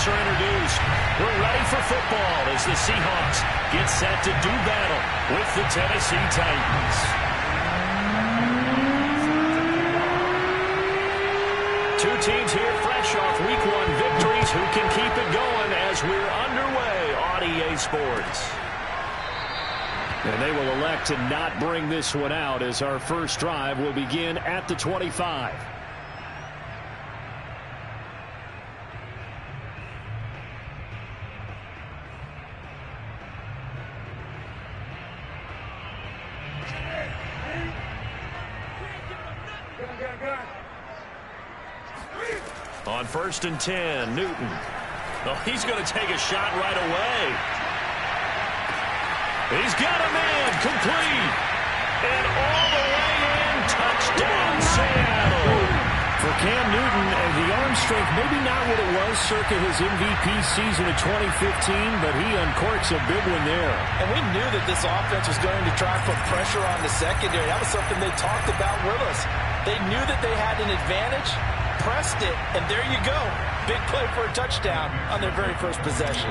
backs are introduced. We're ready for football as the Seahawks get set to do battle with the Tennessee Titans. Two teams here fresh off Week 1 victories who can keep it going as we're underway on EA Sports. And they will elect to not bring this one out as our first drive will begin at the 25. On 1st and 10, Newton. Oh, he's going to take a shot right away. He's got a man complete. And all the way in, touchdown Seattle. For Cam Newton, the arm strength, maybe not what it was circa his MVP season of 2015, but he uncorks a big one there. And we knew that this offense was going to try to put pressure on the secondary. That was something they talked about with us. They knew that they had an advantage, pressed it, and there you go. Big play for a touchdown on their very first possession.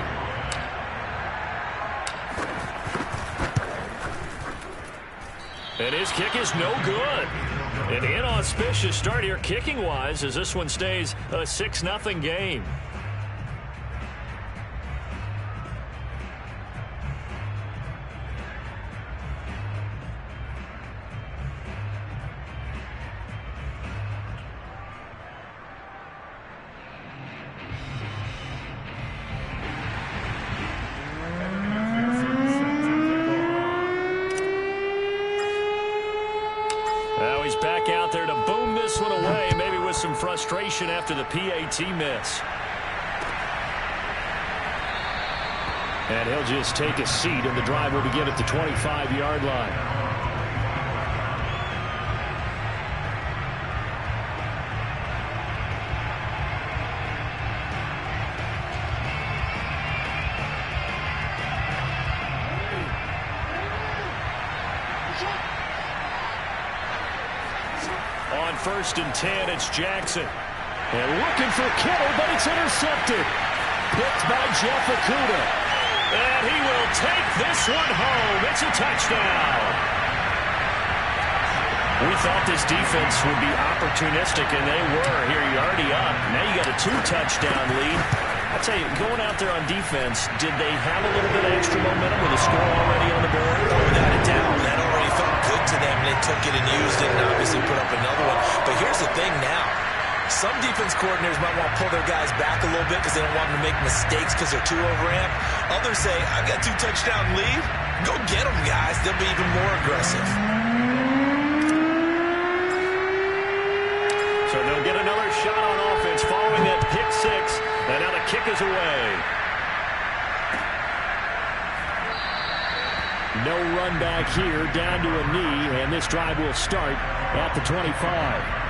And his kick is no good. An inauspicious start here kicking-wise as this one stays a 6-0 game. Now he's back out there to boom this one away, maybe with some frustration after the PAT miss. And he'll just take a seat, and the drive will begin at the 25-yard line. On 1st and 10, it's Jackson. And looking for Kittle, but it's intercepted. Picked by Jeff Okudah. And he will take this one home. It's a touchdown. We thought this defense would be opportunistic, and they were. Here, you're already up. Now you got a 2-touchdown lead. I tell you, going out there on defense, did they have a little bit of extra momentum with a score already on the board? Oh, without a doubt. That already felt good to them. They took it and used it and obviously put up another one. But here's the thing now. Some defense coordinators might want to pull their guys back a little bit because they don't want them to make mistakes because they're too overamped. Others say, I've got 2-touchdown lead. Go get them, guys. They'll be even more aggressive. So they'll get another shot on offense following that pick six. And now the kick is away. No run back here, down to a knee, and this drive will start at the 25.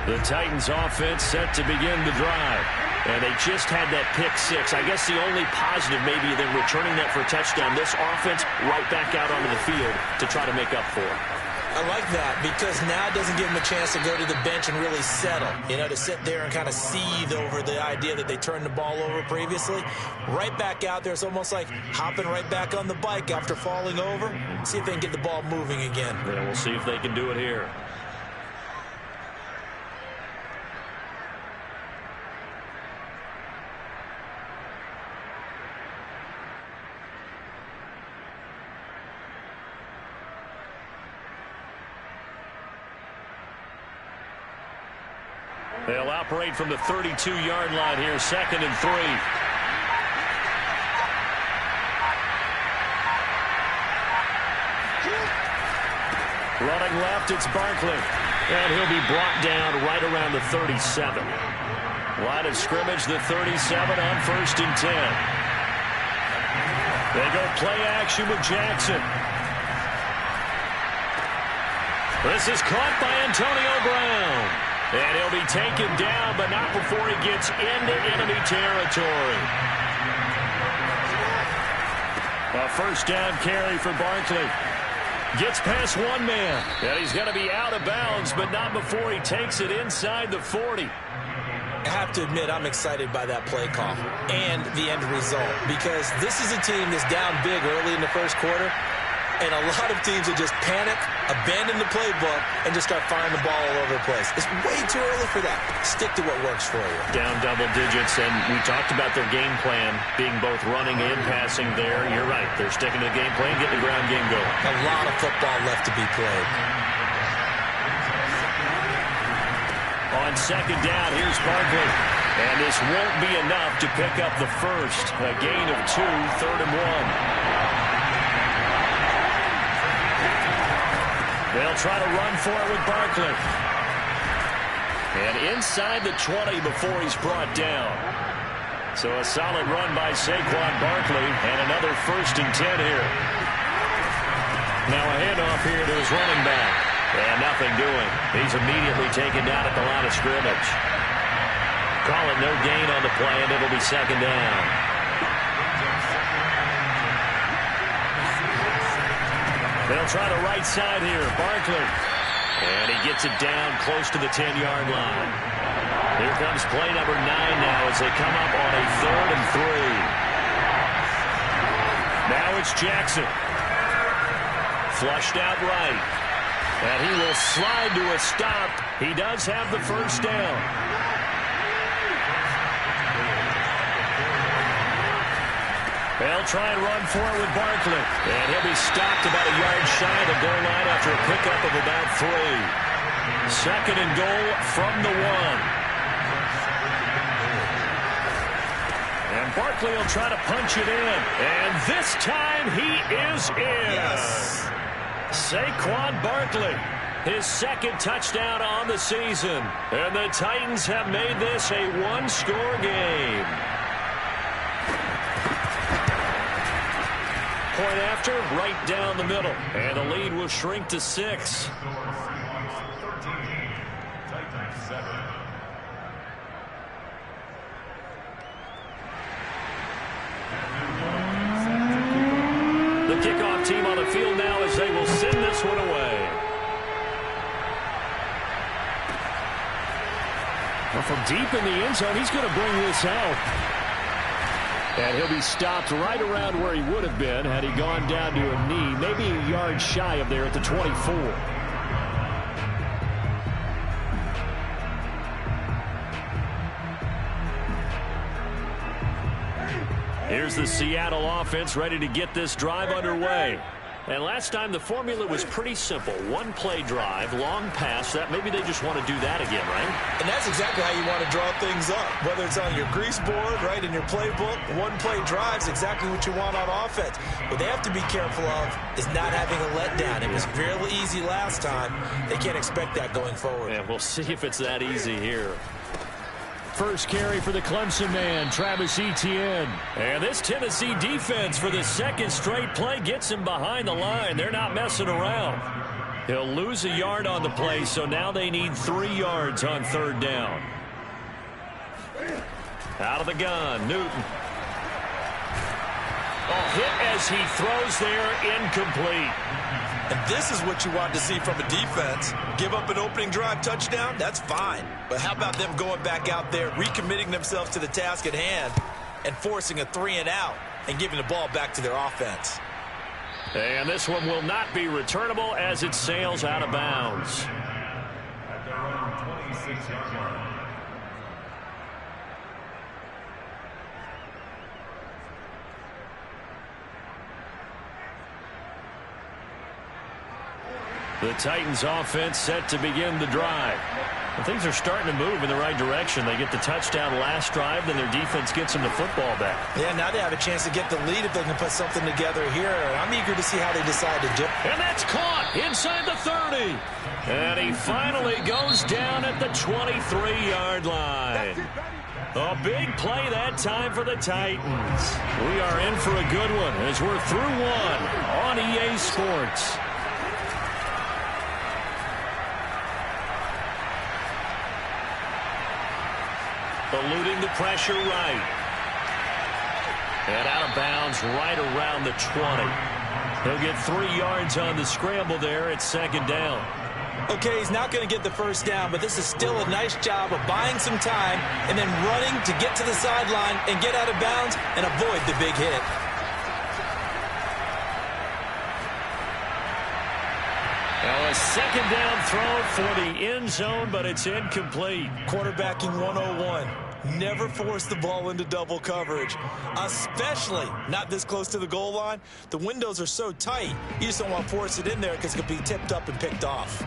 The Titans offense set to begin the drive. And they just had that pick six. I guess the only positive maybe than returning that for a touchdown. This offense right back out onto the field to try to make up for it. I like that because now it doesn't give them a chance to go to the bench and really settle. You know, to sit there and kind of seethe over the idea that they turned the ball over previously. Right back out there. It's almost like hopping right back on the bike after falling over. See if they can get the ball moving again. Yeah, we'll see if they can do it here. They'll operate from the 32-yard line here, 2nd and 3. Running left, it's Barkley. And he'll be brought down right around the 37. Line of scrimmage, the 37 on 1st and 10. They go play action with Jackson. This is caught by Antonio Brown. And he'll be taken down, but not before he gets into enemy territory. A first down carry for Barkley. Gets past one man. And he's going to be out of bounds, but not before he takes it inside the 40. I have to admit, I'm excited by that play call and the end result, because this is a team that's down big early in the first quarter, and a lot of teams will just panic, abandon the playbook, and just start firing the ball all over the place. It's way too early for that. Stick to what works for you. Down double digits, and we talked about their game plan being both running and passing there. You're right. They're sticking to the game plan, getting the ground game going. A lot of football left to be played. On second down, here's Barkley. And this won't be enough to pick up the first. A gain of 2, 3rd and 1. They'll try to run for it with Barkley. And inside the 20 before he's brought down. So a solid run by Saquon Barkley, and another 1st and 10 here. Now a handoff here to his running back. And nothing doing. He's immediately taken down at the line of scrimmage. Call it no gain on the play, and it'll be second down. They'll try the right side here. Barkley. And he gets it down close to the 10-yard line. Here comes play number 9 now as they come up on a 3rd and 3. Now it's Jackson. Flushed out right. And he will slide to a stop. He does have the first down. They'll try and run for it with Barkley. And he'll be stopped about a yard shy of the goal line after a pickup of about 3. 2nd and goal from the 1. And Barkley will try to punch it in. And this time he is in. Yes. Saquon Barkley, his 2nd touchdown on the season. And the Titans have made this a 1-score game. Point after, right down the middle. And the lead will shrink to 6. The kickoff team on the field now as they will send this one away. Well, from deep in the end zone, he's going to bring this out. And he'll be stopped right around where he would have been had he gone down to a knee, maybe a yard shy of there at the 24. Here's the Seattle offense ready to get this drive underway. And last time the formula was pretty simple. 1-play drive, long pass. That maybe they just want to do that again, right? And that's exactly how you want to draw things up. Whether it's on your grease board, right, in your playbook, 1-play drive's exactly what you want on offense. What they have to be careful of is not having a letdown. It was real easy last time. They can't expect that going forward. And we'll see if it's that easy here. First carry for the Clemson man, Travis Etienne. And this Tennessee defense for the 2nd straight play gets him behind the line. They're not messing around. He'll lose a yard on the play, so now they need 3 yards on 3rd down. Out of the gun, Newton. Oh, hit as he throws there, incomplete. And this is what you want to see from a defense. Give up an opening drive touchdown, that's fine. But how about them going back out there, recommitting themselves to the task at hand, and forcing a 3-and-out and giving the ball back to their offense. And this one will not be returnable as it sails out of bounds. The Titans offense set to begin the drive. And things are starting to move in the right direction. They get the touchdown last drive, then their defense gets them the football back. Yeah, now they have a chance to get the lead if they can put something together here. I'm eager to see how they decide to do it. And that's caught inside the 30. And he finally goes down at the 23-yard line. A big play that time for the Titans. We are in for a good one as we're through one on EA Sports. Eluding the pressure right. And out of bounds right around the 20. He'll get 3 yards on the scramble there. It's second down. Okay, he's not going to get the first down, but this is still a nice job of buying some time and then running to get to the sideline and get out of bounds and avoid the big hit. Now a second down throw for the end zone, but it's incomplete. Quarterbacking 101. Never force the ball into double coverage, especially not this close to the goal line. The windows are so tight, you just don't want to force it in there because it could be tipped up and picked off.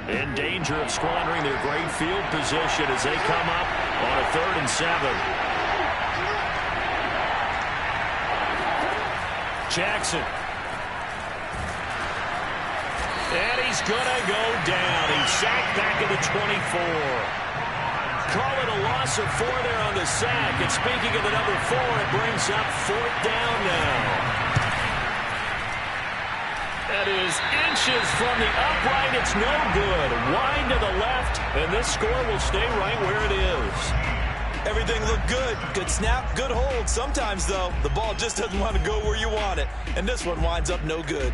In danger of squandering their great field position as they come up on a 3rd and 7. Jackson. And he's going to go down. He's sacked back at the 24. Call it a loss of 4 there on the sack. And speaking of the number 4, it brings up 4th down now. That is inches from the upright. It's no good. Wide to the left, and this score will stay right where it is. Everything looked good. Good snap, good hold. Sometimes, though, the ball just doesn't want to go where you want it. And this one winds up no good.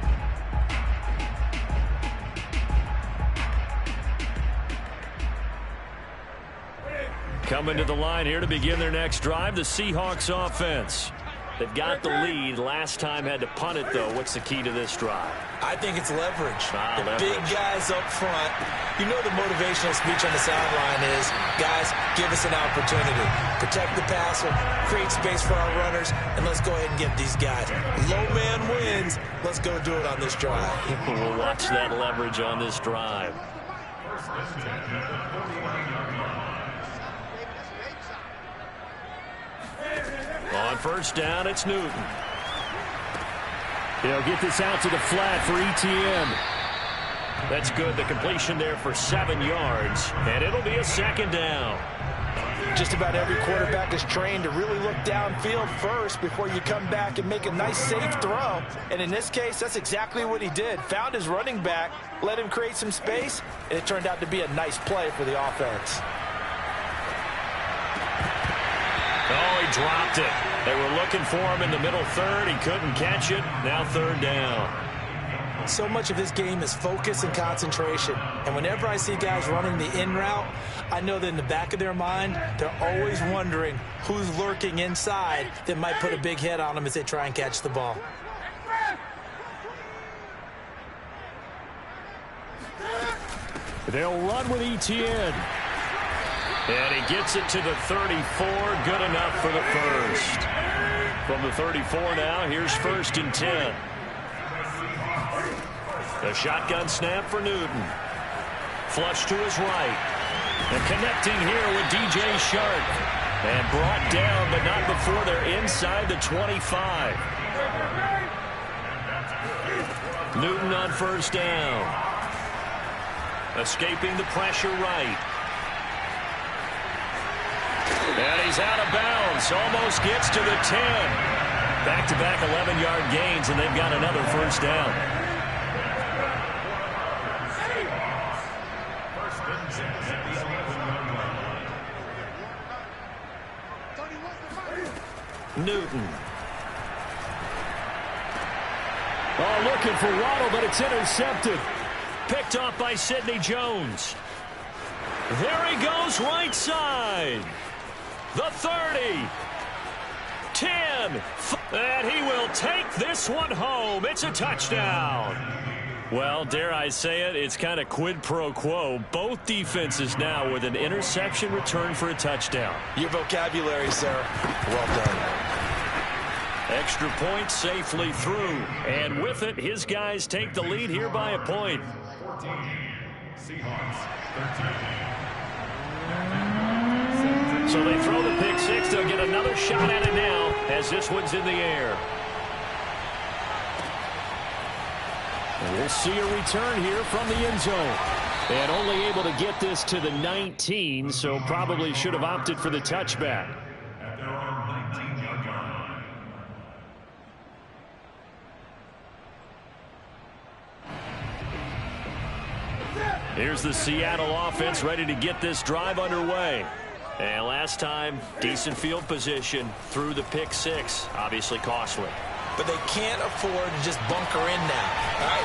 Coming to the line here to begin their next drive, the Seahawks offense. They've got the lead. Last time had to punt it, though. What's the key to this drive? I think it's leverage. Leverage. Big guys up front. You know the motivational speech on the sideline is, guys, give us an opportunity. Protect the passer, create space for our runners, and let's go ahead and get these guys. Low man wins. Let's go do it on this drive. We'll watch that leverage on this drive. On first down, it's Newton. He'll get this out to the flat for Etienne. That's good. The completion there for 7 yards, and it'll be a second down. Just about every quarterback is trained to really look downfield first before you come back and make a nice, safe throw. And in this case, that's exactly what he did. Found his running back, let him create some space, and it turned out to be a nice play for the offense. Oh, he dropped it. They were looking for him in the middle third. He couldn't catch it. Now third down. So much of this game is focus and concentration. And whenever I see guys running the in route, I know that in the back of their mind, they're always wondering who's lurking inside that might put a big hit on them as they try and catch the ball. They'll run with Etienne. And he gets it to the 34. Good enough for the first. From the 34 now, here's 1st and 10. The shotgun snap for Newton. Flush to his right. And connecting here with DJ Shark. And brought down, but not before they're inside the 25. Newton on first down. Escaping the pressure right. And he's out of bounds. Almost gets to the 10. Back-to-back 11-yard gains, and they've got another first down. Newton. Oh, looking for Waddle, but it's intercepted. Picked off by Sidney Jones. There he goes right side. The 30. 10. And he will take this one home. It's a touchdown. Well, dare I say it, it's kind of quid pro quo. Both defenses now with an interception return for a touchdown. Your vocabulary, sir. Well done. Extra point safely through. And with it, his guys take the lead here by a point. 14, Seahawks, 13. So they throw the pick six. They'll get another shot at it now as this one's in the air. And we'll see a return here from the end zone. And only able to get this to the 19, so probably should have opted for the touchback. At their own 19-yard line. Here's the Seattle offense ready to get this drive underway. And last time, decent field position through the pick six. Obviously costly. But they can't afford to just bunker in now. All right,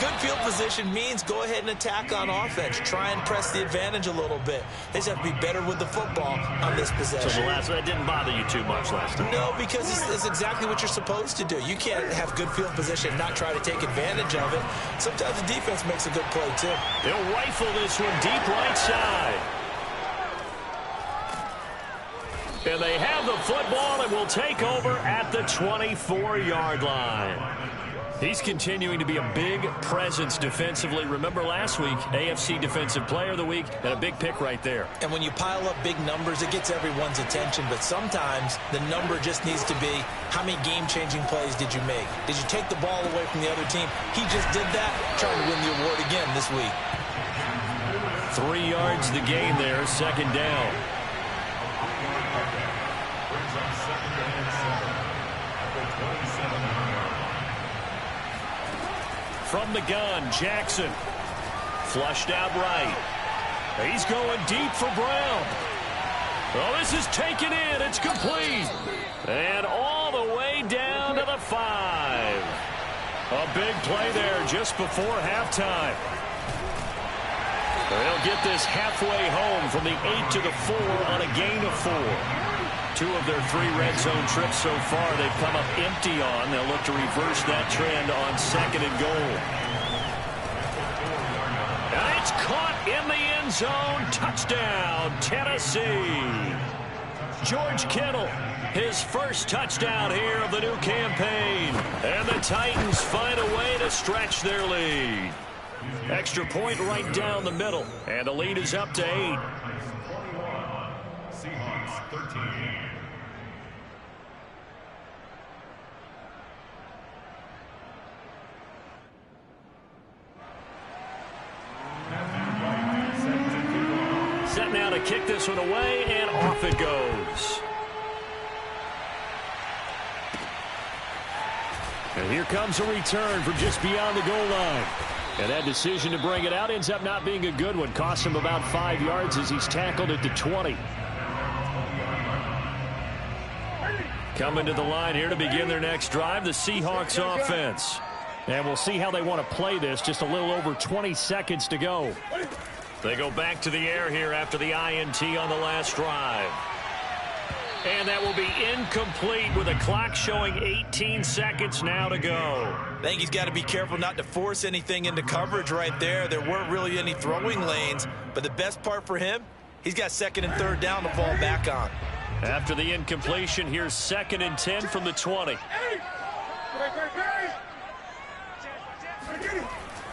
good field position means go ahead and attack on offense. Try and press the advantage a little bit. They just have to be better with the football on this possession. So the last one didn't bother you too much last time? No, because it's exactly what you're supposed to do. You can't have good field position and not try to take advantage of it. Sometimes the defense makes a good play, too. They'll rifle this one deep right side. And they have the football and will take over at the 24-yard line. He's continuing to be a big presence defensively. Remember last week, AFC Defensive Player of the Week, and a big pick right there. And when you pile up big numbers, it gets everyone's attention. But sometimes the number just needs to be, how many game-changing plays did you make? Did you take the ball away from the other team? He just did that, trying to win the award again this week. 3 yards the gain there, second down. From the gun, Jackson. Flushed out right. He's going deep for Brown. Oh, this is taken in. It's complete. And all the way down to the 5. A big play there just before halftime. They'll get this halfway home from the 8 to the 4 on a gain of 4. 2 of their 3 red zone trips so far they've come up empty on. They'll look to reverse that trend on 2nd and goal. And it's caught in the end zone. Touchdown, Tennessee. George Kittle, his first touchdown here of the new campaign. And the Titans find a way to stretch their lead. Extra point right down the middle. And the lead is up to 8. Set now to kick this one away, and off it goes. And here comes a return from just beyond the goal line. And that decision to bring it out ends up not being a good one. Costs him about 5 yards as he's tackled at the 20. Coming to the line here to begin their next drive, the Seahawks offense. And we'll see how they want to play this. Just a little over 20 seconds to go. They go back to the air here after the INT on the last drive. And that will be incomplete with a clock showing 18 seconds now to go. I think he's got to be careful not to force anything into coverage right there. There weren't really any throwing lanes, but the best part for him, he's got 2nd and 3rd down to fall back on. After the incompletion, here's 2nd and 10 from the 20.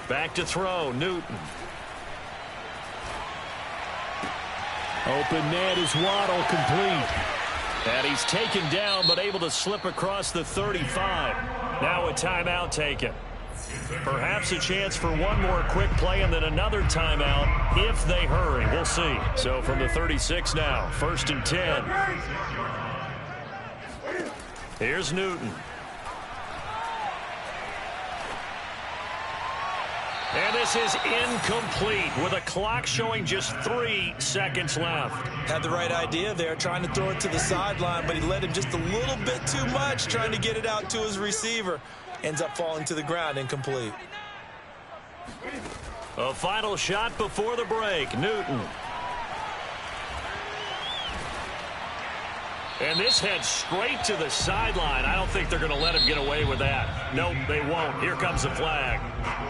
Back to throw, Newton. Open net is Waddle, complete. And he's taken down but able to slip across the 35. Now a timeout taken. Perhaps a chance for one more quick play and then another timeout if they hurry. We'll see. So from the 36 now, 1st and 10. Here's Newton. And this is incomplete with a clock showing just 3 seconds left. Had the right idea there, trying to throw it to the sideline, but he led him just a little bit too much, trying to get it out to his receiver. Ends up falling to the ground, incomplete. A final shot before the break, Newton. And this heads straight to the sideline. I don't think they're going to let him get away with that. Nope, they won't. Here comes the flag.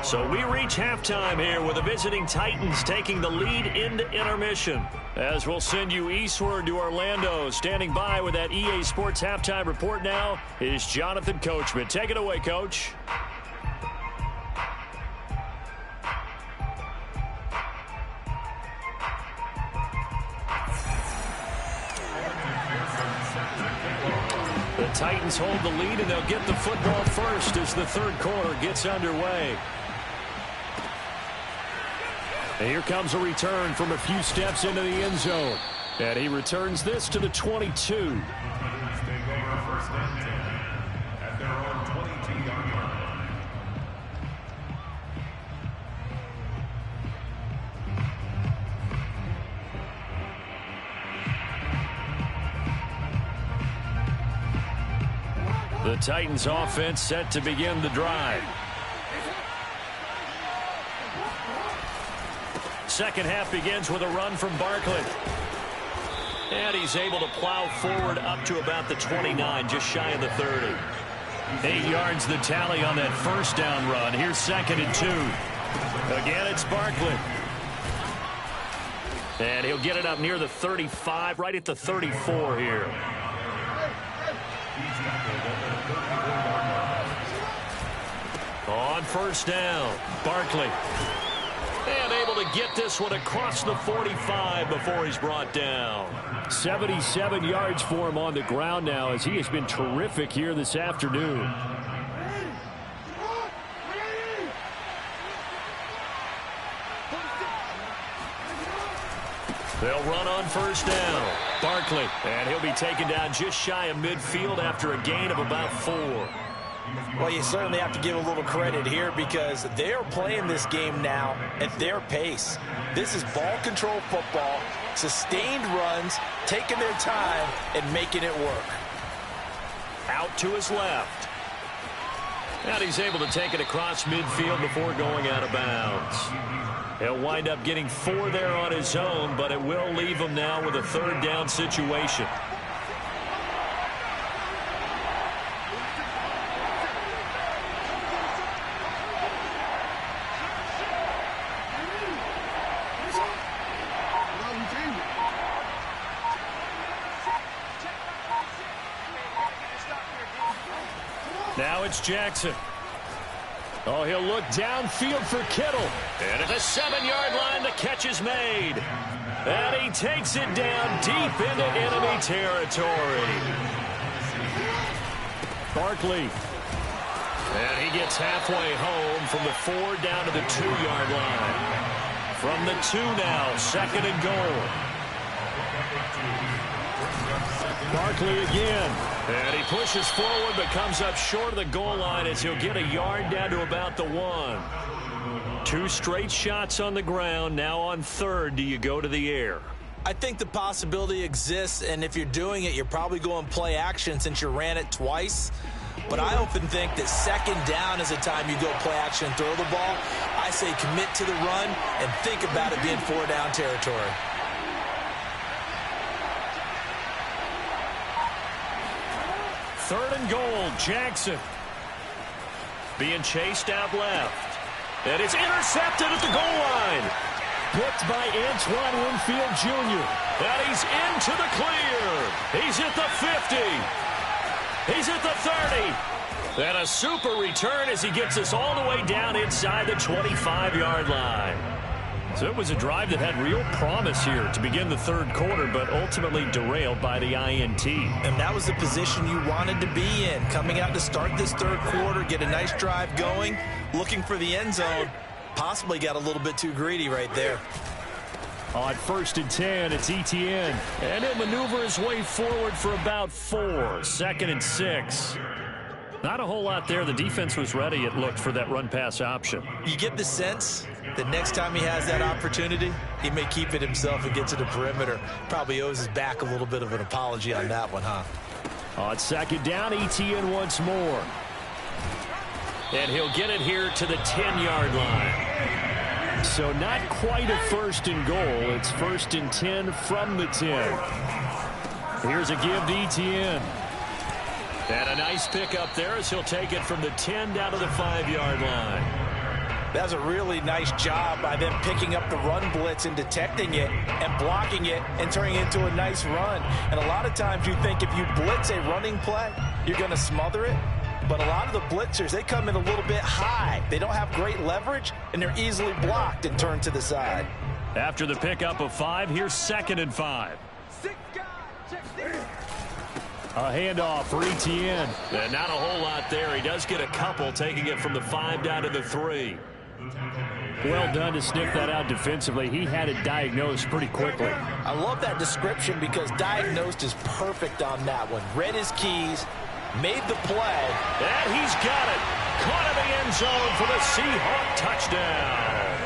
So we reach halftime here with the visiting Titans taking the lead into intermission. As we'll send you eastward to Orlando. Standing by with that EA Sports halftime report now is Jonathan Coachman. Take it away, Coach. The Titans hold the lead, and they'll get the football first as the 3rd quarter gets underway. And here comes a return from a few steps into the end zone. And he returns this to the 22. The Titans offense set to begin the drive. Second half begins with a run from Barkley. And he's able to plow forward up to about the 29, just shy of the 30. 8 yards the tally on that first down run. Here's 2nd and 2. Again, it's Barkley. And he'll get it up near the 35, right at the 34 here. On first down, Barkley. And able to get this one across the 45 before he's brought down. 77 yards for him on the ground now, as he has been terrific here this afternoon. They'll run on first down. Barkley, and he'll be taken down just shy of midfield after a gain of about 4. Well, you certainly have to give a little credit here because they are playing this game now at their pace. This is ball control football, sustained runs, taking their time and making it work. Out to his left. And he's able to take it across midfield before going out of bounds. He'll wind up getting 4 there on his own, but it will leave him now with a 3rd down situation. Now it's Jackson. Oh, he'll look downfield for Kittle. And at the 7-yard line, the catch is made. And he takes it down deep into enemy territory. Barkley. And he gets halfway home from the 4 down to the 2-yard line. From the 2 now, 2nd and goal. Barkley again. And he pushes forward but comes up short of the goal line as he'll get a yard down to about the 1. 2 straight shots on the ground. Now on 3rd, do you go to the air? I think the possibility exists, and if you're doing it, you're probably going play action since you ran it twice. But I often think that 2nd down is a time you go play action and throw the ball. I say commit to the run and think about it being 4 down territory. Third and goal, Jackson. Being chased out left. And it's intercepted at the goal line. Picked by Antoine Winfield Jr. And he's into the clear. He's at the 50. He's at the 30. And a super return as he gets us all the way down inside the 25-yard line. So it was a drive that had real promise here to begin the 3rd quarter, but ultimately derailed by the INT. And that was the position you wanted to be in. Coming out to start this 3rd quarter, get a nice drive going, looking for the end zone. Possibly got a little bit too greedy right there. On 1st and 10, it's Etienne. And he'll maneuver his way forward for about 4. 2nd and 6. Not a whole lot there. The defense was ready, it looked, for that run-pass option. You get the sense that next time he has that opportunity, he may keep it himself and get to the perimeter. Probably owes his back a little bit of an apology on that one, huh? On 2nd down, Etienne once more. And he'll get it here to the 10-yard line. So not quite a 1st and goal. It's 1st and 10 from the 10. Here's a give to Etienne. And a nice pick up there as he'll take it from the 10 down to the 5-yard line. That's a really nice job by them picking up the run blitz and detecting it and blocking it and turning it into a nice run. And a lot of times you think if you blitz a running play, you're going to smother it. But a lot of the blitzers, they come in a little bit high. They don't have great leverage, and they're easily blocked and turned to the side. After the pickup of 5, here's 2nd and 5. A handoff for Etienne. And not a whole lot there. He does get a couple, taking it from the 5 down to the 3. Well done to sniff that out defensively. He had it diagnosed pretty quickly. I love that description because diagnosed is perfect on that one. Read his keys, made the play. And he's got it. Caught in the end zone for the Seahawk touchdown.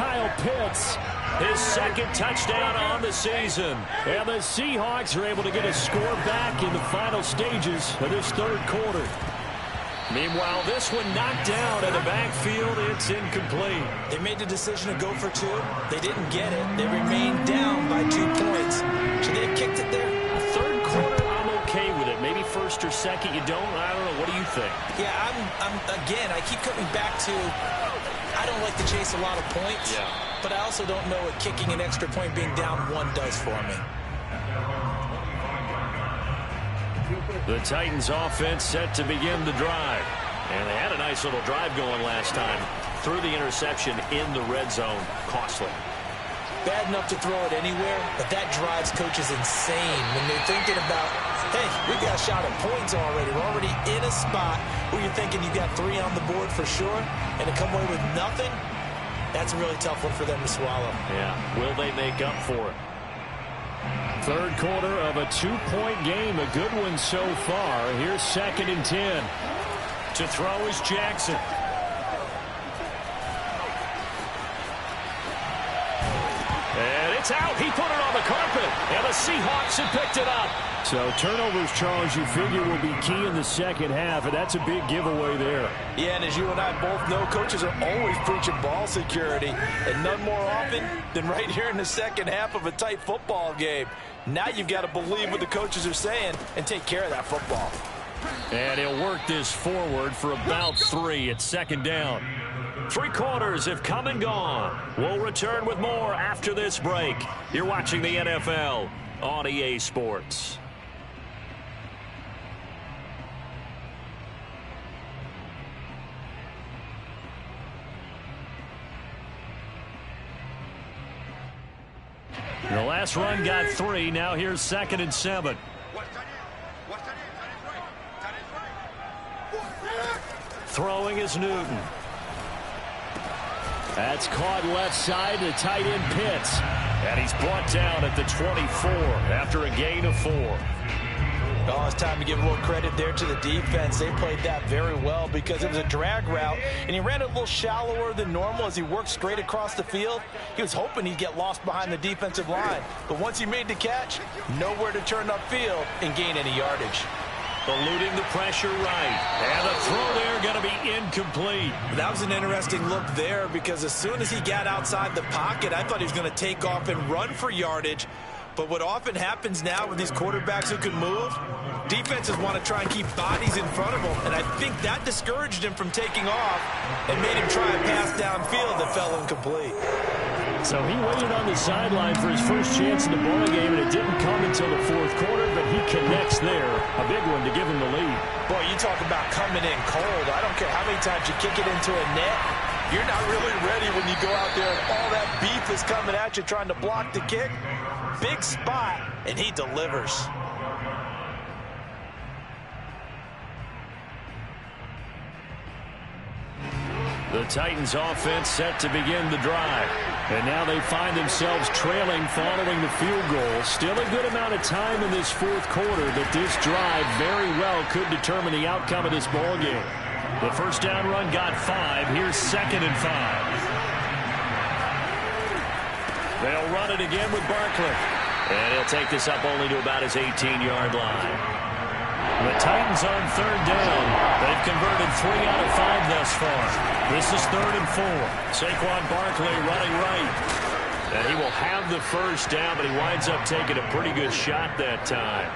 Kyle Pitts. His second touchdown on the season. And the Seahawks are able to get a score back in the final stages of this third quarter. Meanwhile, this one knocked down in the backfield. It's incomplete. They made the decision to go for two. They didn't get it. They remained down by 2 points. Should they have kicked it there? Third quarter, I'm okay with it. Maybe first or second, you don't. I don't know. What do you think? Yeah, again, I keep coming back to, I don't like to chase a lot of points. Yeah. But I also don't know what kicking an extra point being down 1 does for me. The Titans offense set to begin the drive. And they had a nice little drive going last time. Threw the interception in the red zone. Costly. Bad enough to throw it anywhere, but that drives coaches insane when they're thinking about, hey, we got a shot at points already. We're already in a spot where you're thinking you got 3 on the board for sure, and to come away with nothing, that's a really tough one for them to swallow. Yeah, will they make up for it? Third quarter of a 2-point game. A good one so far. Here's 2nd and 10. To throw is Jackson. And it's out. He put it on the carpet. And the Seahawks have picked it up. So turnovers, Charles, you figure will be key in the second half, and that's a big giveaway there. Yeah, and as you and I both know, coaches are always preaching ball security, and none more often than right here in the second half of a tight football game. Now you've got to believe what the coaches are saying and take care of that football. And he'll work this forward for about 3 at 2nd down. 3 quarters have come and gone. We'll return with more after this break. You're watching the NFL on EA Sports. The last run got 3. Now here's 2nd and 7. Throwing is Newton. That's caught left side to tight end Pitts. And he's brought down at the 24 after a gain of 4. Oh, it's time to give a little credit there to the defense. They played that very well because it was a drag route, and he ran it a little shallower than normal as he worked straight across the field. He was hoping he'd get lost behind the defensive line, but once he made the catch, nowhere to turn upfield and gain any yardage. Eluding the pressure right. And the throw there going to be incomplete. That was an interesting look there because as soon as he got outside the pocket, I thought he was going to take off and run for yardage. But what often happens now with these quarterbacks who can move, defenses want to try and keep bodies in front of them. And I think that discouraged him from taking off and made him try a pass downfield that fell incomplete. So he waited on the sideline for his first chance in the ball game, and it didn't come until the 4th quarter, but he connects there. A big one to give him the lead. Boy, you talk about coming in cold. I don't care how many times you kick it into a net. You're not really ready when you go out there and all that beef is coming at you trying to block the kick. Big spot, and he delivers. The Titans offense set to begin the drive. And now they find themselves trailing following the field goal. Still a good amount of time in this 4th quarter, but this drive very well could determine the outcome of this ball game. The first down run got 5. Here's 2nd and 5. They'll run it again with Barkley. And he'll take this up only to about his 18-yard line. The Titans on 3rd down. They've converted 3 out of 5 thus far. This is 3rd and 4. Saquon Barkley running right. And he will have the first down, but he winds up taking a pretty good shot that time.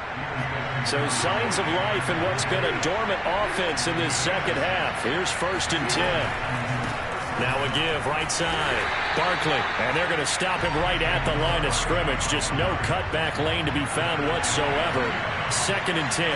So signs of life in what's been a dormant offense in this second half. Here's 1st and 10. Now a give right side. Barkley, and they're going to stop him right at the line of scrimmage. Just no cutback lane to be found whatsoever. 2nd and 10.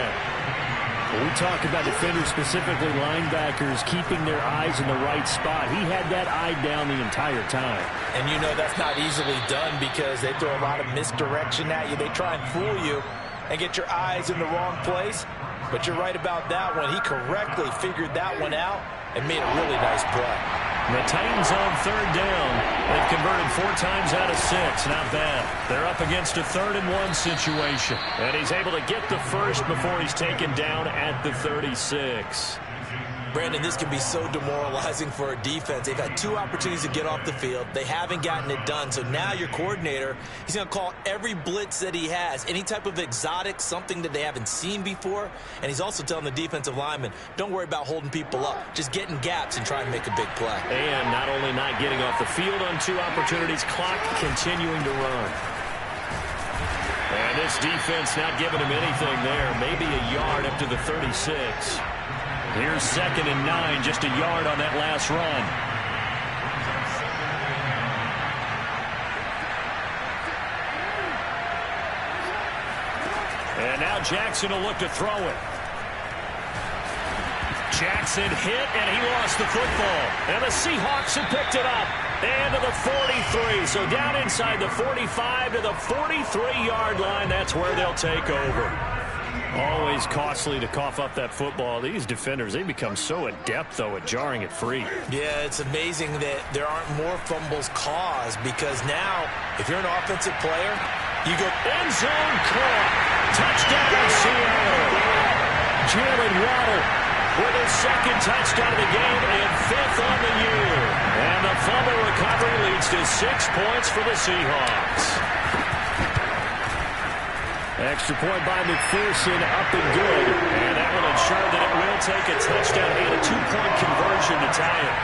When we talk about defenders, specifically linebackers, keeping their eyes in the right spot, he had that eye down the entire time. And you know that's not easily done because they throw a lot of misdirection at you. They try and fool you and get your eyes in the wrong place. But you're right about that one. He correctly figured that one out and made a really nice play. The Titans on 3rd down. They've converted 4 times out of 6. Not bad. They're up against a 3rd and 1 situation. And he's able to get the first before he's taken down at the 36. Brandon, this can be so demoralizing for a defense. They've had 2 opportunities to get off the field. They haven't gotten it done. So now your coordinator, he's going to call every blitz that he has, any type of exotic, something that they haven't seen before. And he's also telling the defensive lineman, don't worry about holding people up. Just get in gaps and try and make a big play. And not only not getting off the field on 2 opportunities, clock continuing to run. And this defense not giving him anything there. Maybe a yard up to the 36. Here's 2nd and 9, just a yard on that last run. And now Jackson will look to throw it. Jackson hit, and he lost the football. And the Seahawks have picked it up. And to the 43. So down inside the 45 to the 43-yard line. That's where they'll take over. Always costly to cough up that football. These defenders, they become so adept, though, at jarring it free. Yeah, it's amazing that there aren't more fumbles caused because now, if you're an offensive player, you go end zone caught. Touchdown, Seattle. Jalen Waddle with his 2nd touchdown of the game and 5th on the year. And the fumble recovery leads to 6 points for the Seahawks. Extra point by McPherson, up and good. And that will ensure that it will take a touchdown and a 2-point conversion to tie it.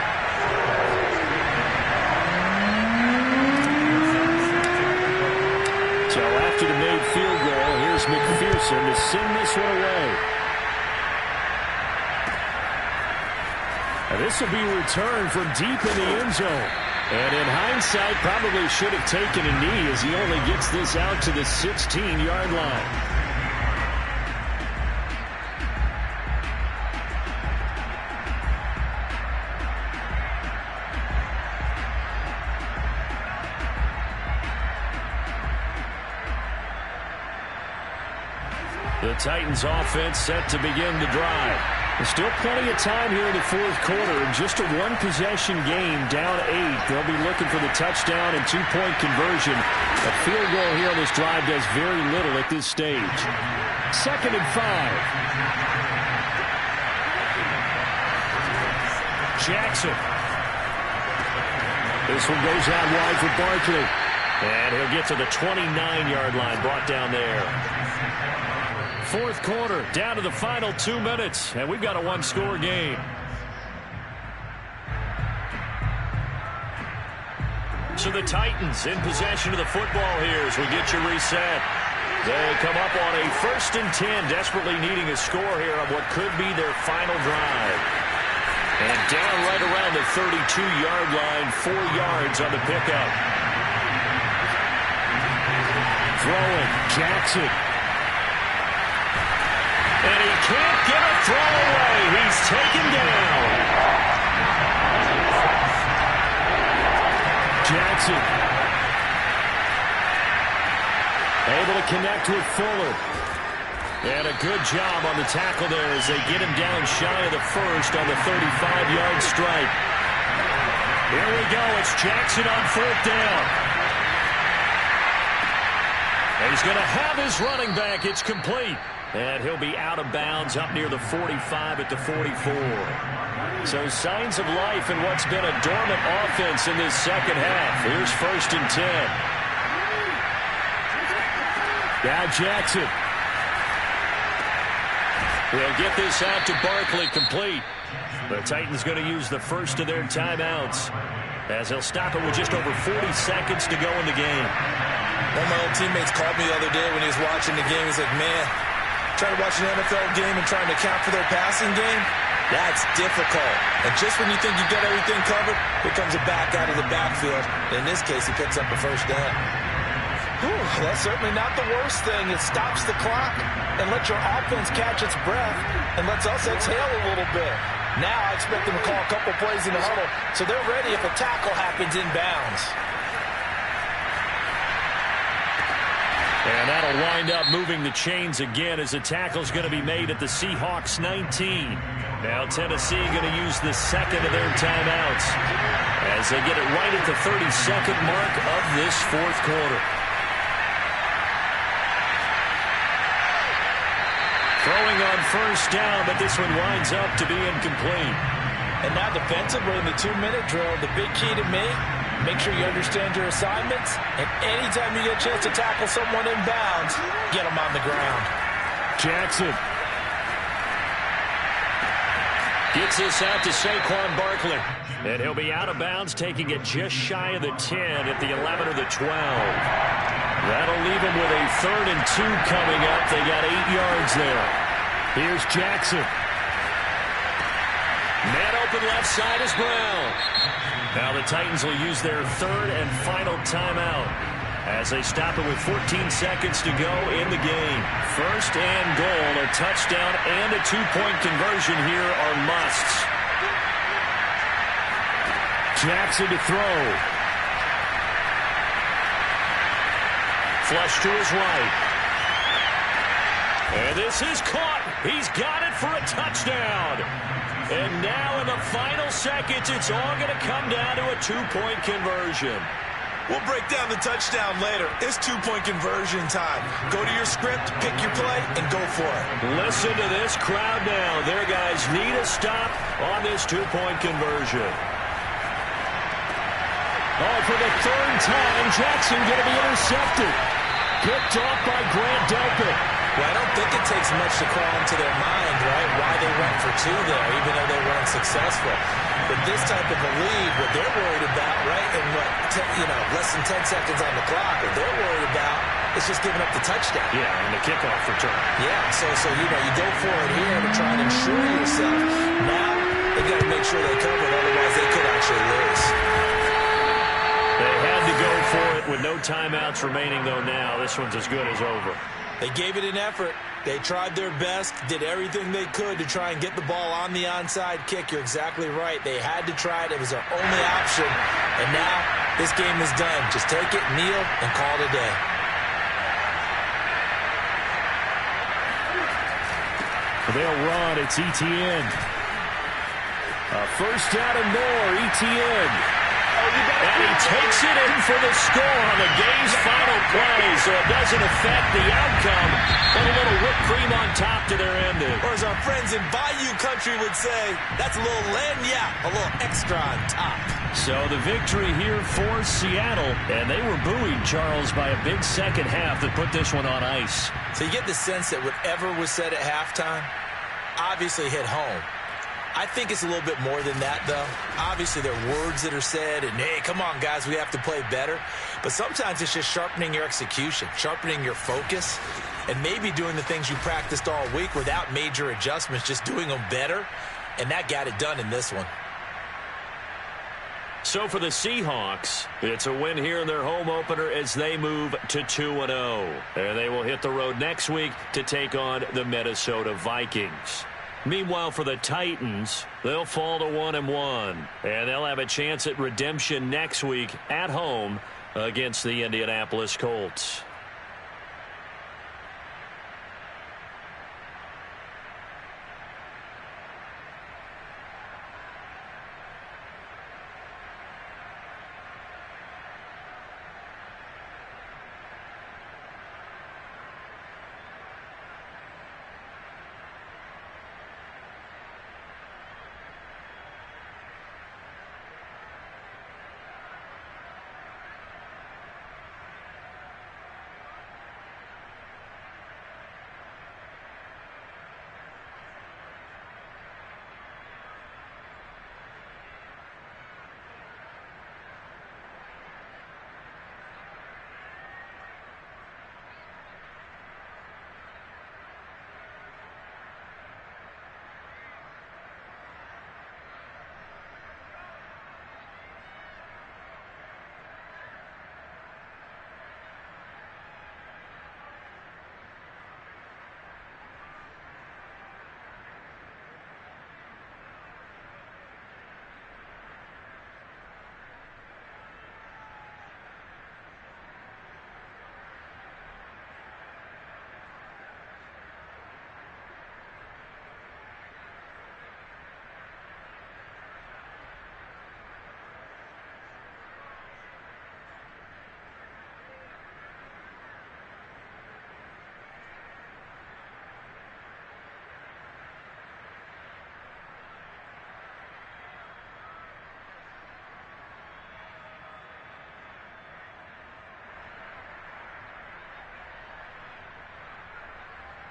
So after the made field goal, here's McPherson to send this one away. And this will be returned from deep in the end zone. And in hindsight, probably should have taken a knee as he only gets this out to the 16-yard line. The Titans offense set to begin the drive. There's still plenty of time here in the 4th quarter. Just a 1-possession game, down 8. They'll be looking for the touchdown and 2-point conversion. A field goal here on this drive does very little at this stage. 2nd and 5. Jackson. This one goes out wide for Barkley. And he'll get to the 29-yard line, brought down there. 4th quarter, down to the final 2 minutes, and we've got a 1-score game. So the Titans in possession of the football here as we get you reset. They come up on a 1st and 10, desperately needing a score here on what could be their final drive. And down right around the 32-yard line, 4 yards on the pickup. Throwing, Jackson. And he can't get a throw away. He's taken down. Jackson. Able to connect with Fuller. And a good job on the tackle there as they get him down shy of the 1st on the 35-yard strike. Here we go. It's Jackson on 4th down. And he's going to have his running back. It's complete. And he'll be out of bounds up near the 45 at the 44. So signs of life in what's been a dormant offense in this 2nd half. Here's 1st and 10. Now Jackson. He'll get this out to Barkley, complete. The Titans going to use the first of their timeouts as they'll stop it with just over 40 seconds to go in the game. One of my old teammates called me the other day when he was watching the game. He's like, man, trying to watch an NFL game and trying to account for their passing game, that's difficult. And just when you think you got everything covered, here comes a back out of the backfield. In this case, he picks up a 1st down. Whew, that's certainly not the worst thing. It stops the clock and lets your offense catch its breath and lets us exhale a little bit. Now I expect them to call a couple plays in the huddle so they're ready if a tackle happens inbounds. And that'll wind up moving the chains again as the tackle's going to be made at the Seahawks 19. Now Tennessee going to use the 2nd of their timeouts as they get it right at the 32nd mark of this 4th quarter. Throwing throwing on first down, but this one winds up to be incomplete. And now defensively in the 2-minute drill, the big key to me, make sure you understand your assignments, and anytime you get a chance to tackle someone in bounds, get them on the ground. Jackson gets this out to Saquon Barkley. And he'll be out of bounds, taking it just shy of the 10 at the 11 or the 12. That'll leave him with a 3rd and 2 coming up. They got 8 yards there. Here's Jackson. Man open left side is Brown. Now the Titans will use their 3rd and final timeout as they stop it with 14 seconds to go in the game. 1st and goal, a touchdown and a 2-point conversion here are musts. Jackson to throw. Flush to his right. And this is caught. He's got it for a touchdown. And now in the final seconds, it's all going to come down to a 2-point conversion. We'll break down the touchdown later. It's 2-point conversion time. Go to your script, pick your play, and go for it. Listen to this crowd now. Their guys need a stop on this 2-point conversion. Oh, for the 3rd time, Jackson going to be intercepted. Picked off by Grant Delpit. Well, I don't think it takes much to crawl into their mind, right, why they went for 2 there, even though they were unsuccessful. With this type of a lead, what they're worried about, right, and less than 10 seconds on the clock, what they're worried about is just giving up the touchdown. Yeah, and the kickoff return. Yeah, so you go for it here to try and ensure yourself. Now they got to make sure they cover it, otherwise they could actually lose. They had to go for it with no timeouts remaining, though, now. This one's as good as over. They gave it an effort. They tried their best, did everything they could to try and get the ball on the onside kick. You're exactly right. They had to try it. It was their only option. And now this game is done. Just take it, kneel, and call it a day. They'll run. It's Etienne. First down and more. Etienne. And he takes it in for the score on the game's final play, so it doesn't affect the outcome, but a little whipped cream on top to their ending. Or as our friends in Bayou Country would say, that's a little lagniappe, a little extra on top. So the victory here for Seattle, and they were buoyed, Charles, by a big second half that put this one on ice. So you get the sense that whatever was said at halftime obviously hit home. I think it's a little bit more than that, though. Obviously, there are words that are said, and, hey, come on, guys, we have to play better. But sometimes it's just sharpening your execution, sharpening your focus, and maybe doing the things you practiced all week without major adjustments, just doing them better, and that got it done in this one. So for the Seahawks, it's a win here in their home opener as they move to 2-0. And they will hit the road next week to take on the Minnesota Vikings. Meanwhile, for the Titans, they'll fall to 1-1, and they'll have a chance at redemption next week at home against the Indianapolis Colts.